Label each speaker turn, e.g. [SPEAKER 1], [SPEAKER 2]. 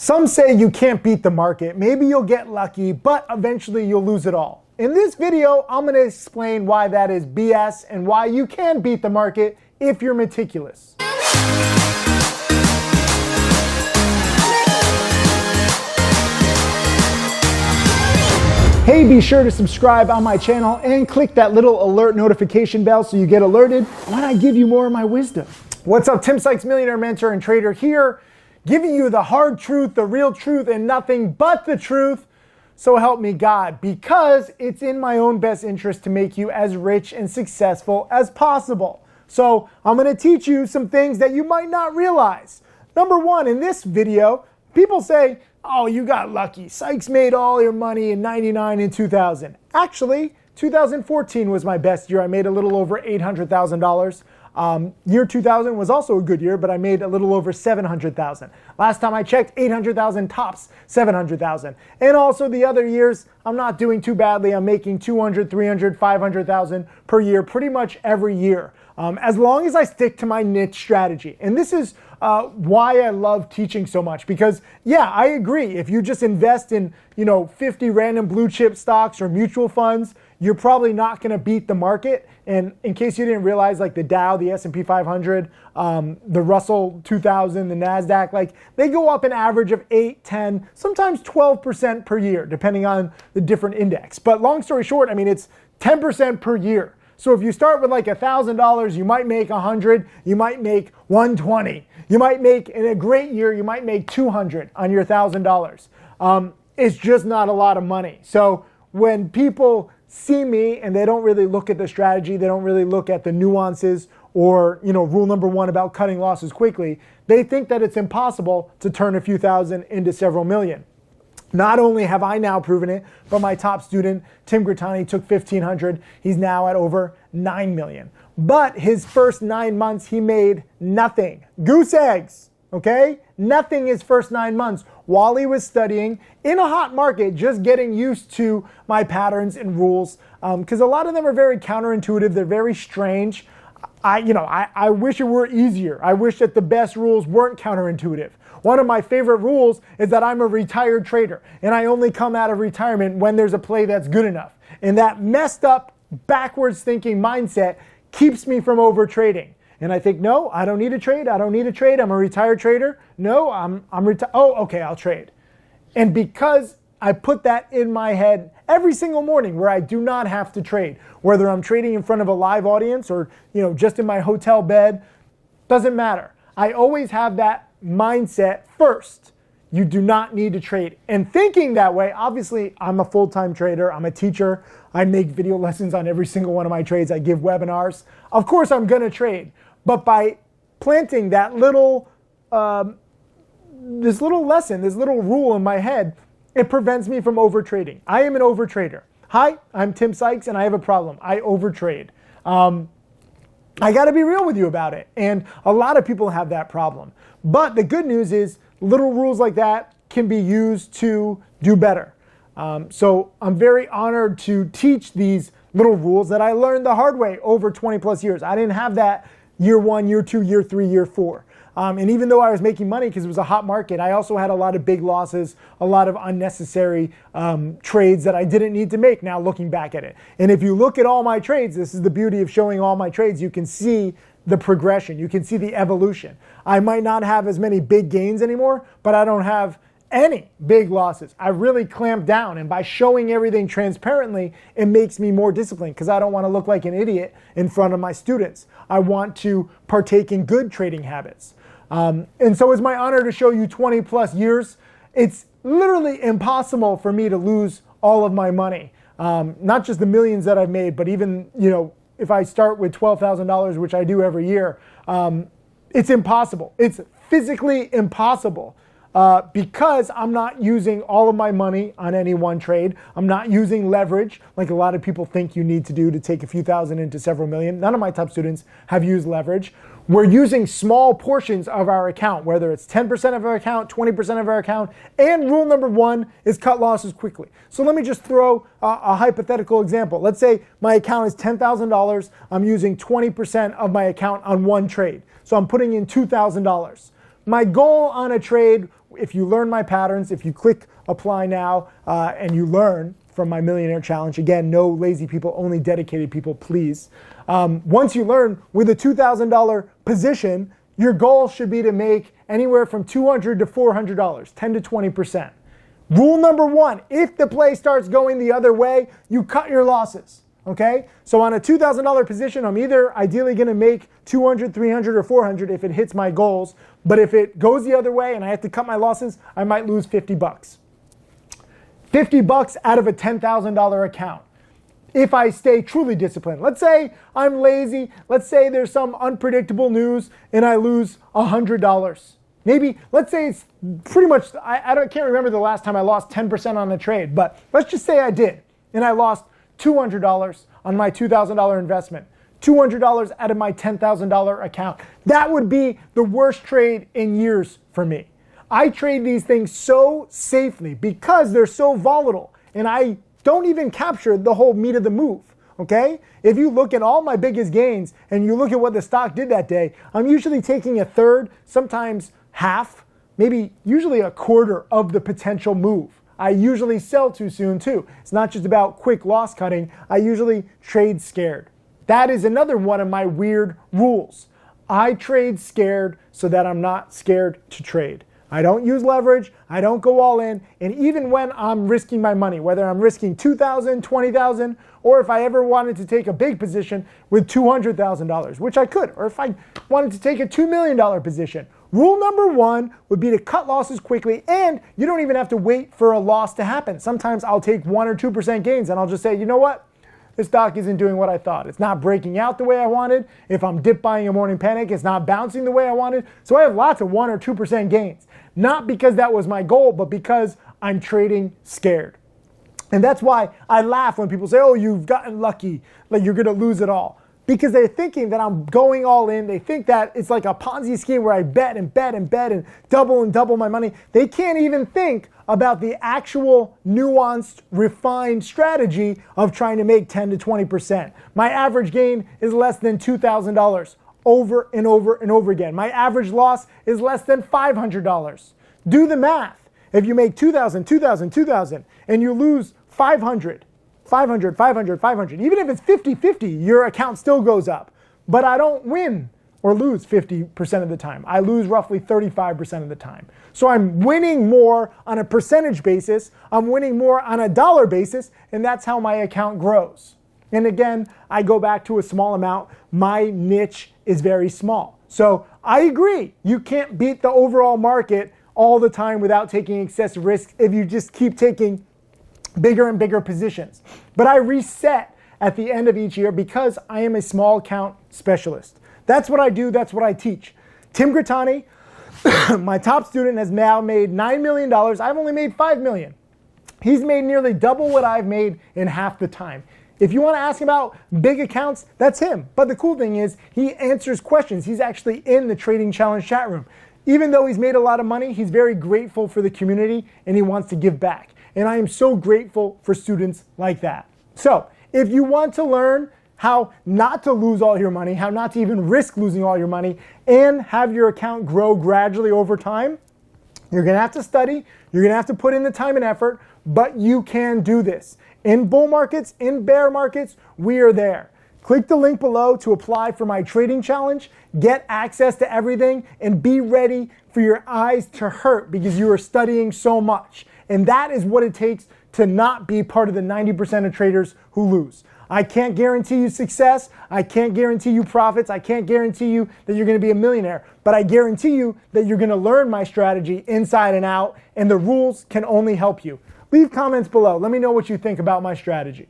[SPEAKER 1] Some say you can't beat the market. Maybe you'll get lucky, but eventually you'll lose it all. In this video, I'm going to explain why that is BS and why you can beat the market if you're meticulous. Hey, be sure to subscribe on my channel and click that little alert notification bell so you get alerted when I give you more of my wisdom. What's up, Tim Sykes, millionaire mentor and trader here, giving you the hard truth, the real truth, and nothing but the truth. So help me God, because it's in my own best interest to make you as rich and successful as possible. So I'm going to teach you some things that you might not realize. Number one, in this video, people say, oh, you got lucky. Sykes made all your money in 99 and 2000. Actually, 2014 was my best year. I made a little over $800,000. Year 2000 was also a good year, but I made a little over 700,000. Last time I checked, 800,000 tops, 700,000. And also the other years, I'm not doing too badly. I'm making 200, 300, 500,000 per year, pretty much every year. As long as I stick to my niche strategy. And this is why I love teaching so much, because yeah, I agree. If you just invest in, 50 random blue chip stocks or mutual funds, you're probably not going to beat the market. And in case you didn't realize, like the Dow, the S&P 500, the Russell 2000, the NASDAQ, they go up an average of 8, 10, sometimes 12% per year, depending on the different index. But long story short, it's 10% per year. So if you start with $1,000, you might make 100, you might make 120. You might make, in a great year, you might make 200 on your $1,000. It's just not a lot of money. So when people see me and they don't really look at the strategy, they don't really look at the nuances or, rule number one about cutting losses quickly, they think that it's impossible to turn a few thousand into several million. Not only have I now proven it, but my top student, Tim Grittani, took 1,500. He's now at over 9 million. But his first 9 months, he made nothing. Goose eggs, okay? Nothing his first 9 months while he was studying in a hot market, just getting used to my patterns and rules. Because a lot of them are very counterintuitive. They're very strange. I wish it were easier. I wish that the best rules weren't counterintuitive. One of my favorite rules is that I'm a retired trader and I only come out of retirement when there's a play that's good enough. And that messed up, backwards thinking mindset keeps me from over trading. And I think, no, I don't need to trade. I don't need to trade. I'm a retired trader. No, I'm retired. Oh, okay, I'll trade. And because I put that in my head every single morning where I do not have to trade, whether I'm trading in front of a live audience or, just in my hotel bed, doesn't matter. I always have that mindset first. You do not need to trade. And thinking that way, obviously, I'm a full-time trader. I'm a teacher. I make video lessons on every single one of my trades. I give webinars. Of course, I'm going to trade. But by planting that little, this little lesson, this little rule in my head, it prevents me from overtrading. I am an overtrader. Hi, I'm Tim Sykes, and I have a problem. I overtrade. I got to be real with you about it. And a lot of people have that problem. But the good news is little rules like that can be used to do better. So I'm very honored to teach these little rules that I learned the hard way over 20 plus years. I didn't have that year 1, year 2, year 3, year 4. And even though I was making money because it was a hot market, I also had a lot of big losses, a lot of unnecessary trades that I didn't need to make now looking back at it. And if you look at all my trades, this is the beauty of showing all my trades, you can see the progression, you can see the evolution. I might not have as many big gains anymore, but I don't have any big losses. I really clamped down, and by showing everything transparently, it makes me more disciplined because I don't want to look like an idiot in front of my students. I want to partake in good trading habits. And so it's my honor to show you 20 plus years. It's literally impossible for me to lose all of my money. Not just the millions that I've made, but even, if I start with $12,000, which I do every year, it's impossible. It's physically impossible because I'm not using all of my money on any one trade. I'm not using leverage like a lot of people think you need to do to take a few thousand into several million. None of my top students have used leverage. We're using small portions of our account, whether it's 10% of our account, 20% of our account, and rule number one is cut losses quickly. So let me just throw a hypothetical example. Let's say my account is $10,000. I'm using 20% of my account on one trade. So I'm putting in $2,000. My goal on a trade if you learn my patterns, if you click apply now and you learn from my Millionaire Challenge, again, no lazy people, only dedicated people, please. Once you learn with a $2,000 position, your goal should be to make anywhere from $200 to $400, 10 to 20%. Rule number one, if the play starts going the other way, you cut your losses, okay? So on a $2,000 position, I'm either ideally gonna make 200, 300, or 400 if it hits my goals, but if it goes the other way and I have to cut my losses, I might lose 50 bucks. 50 bucks out of a $10,000 account. If I stay truly disciplined. Let's say I'm lazy, let's say there's some unpredictable news and I lose $100. Maybe, let's say it's pretty much, can't remember the last time I lost 10% on a trade, but let's just say I did, and I lost $200 on my $2,000 investment, $200 out of my $10,000 account. That would be the worst trade in years for me. I trade these things so safely because they're so volatile, and I don't even capture the whole meat of the move, okay? If you look at all my biggest gains and you look at what the stock did that day, I'm usually taking a third, sometimes half, maybe usually a quarter of the potential move. I usually sell too soon too. It's not just about quick loss cutting. I usually trade scared. That is another one of my weird rules. I trade scared so that I'm not scared to trade. I don't use leverage, I don't go all in, and even when I'm risking my money, whether I'm risking $2,000, $20,000, or if I ever wanted to take a big position with $200,000, which I could, or if I wanted to take a $2 million position, rule number one would be to cut losses quickly, and you don't even have to wait for a loss to happen. Sometimes I'll take 1 or 2% gains and I'll just say, you know what? This stock isn't doing what I thought. It's not breaking out the way I wanted. If I'm dip buying a morning panic, it's not bouncing the way I wanted. So I have lots of 1 or 2% gains. Not because that was my goal, but because I'm trading scared. And that's why I laugh when people say, oh, you've gotten lucky, like you're gonna lose it all. Because they're thinking that I'm going all in. They think that it's like a Ponzi scheme where I bet and bet and bet and double my money. They can't even think about the actual nuanced, refined strategy of trying to make 10 to 20%. My average gain is less than $2,000 over and over and over again. My average loss is less than $500. Do the math. If you make 2,000, 2,000, 2,000, and you lose 500, 500, 500, 500. Even if it's 50-50, your account still goes up. But I don't win or lose 50% of the time. I lose roughly 35% of the time. So I'm winning more on a percentage basis. I'm winning more on a dollar basis, and that's how my account grows. And again, I go back to a small amount. My niche is very small. So I agree, you can't beat the overall market all the time without taking excessive risk if you just keep taking bigger and bigger positions. But I reset at the end of each year because I am a small account specialist. That's what I do, that's what I teach. Tim Grittani, my top student, has now made $9 million. I've only made $5 million. He's made nearly double what I've made in half the time. If you want to ask about big accounts, that's him. But the cool thing is he answers questions. He's actually in the Trading Challenge chat room. Even though he's made a lot of money, he's very grateful for the community and he wants to give back. And I am so grateful for students like that. So if you want to learn how not to lose all your money, how not to even risk losing all your money, and have your account grow gradually over time, you're gonna have to study, you're gonna have to put in the time and effort, but you can do this. In bull markets, in bear markets, we are there. Click the link below to apply for my trading challenge, get access to everything, and be ready for your eyes to hurt because you are studying so much. And that is what it takes to not be part of the 90% of traders who lose. I can't guarantee you success. I can't guarantee you profits. I can't guarantee you that you're going to be a millionaire. But I guarantee you that you're going to learn my strategy inside and out, and the rules can only help you. Leave comments below. Let me know what you think about my strategy.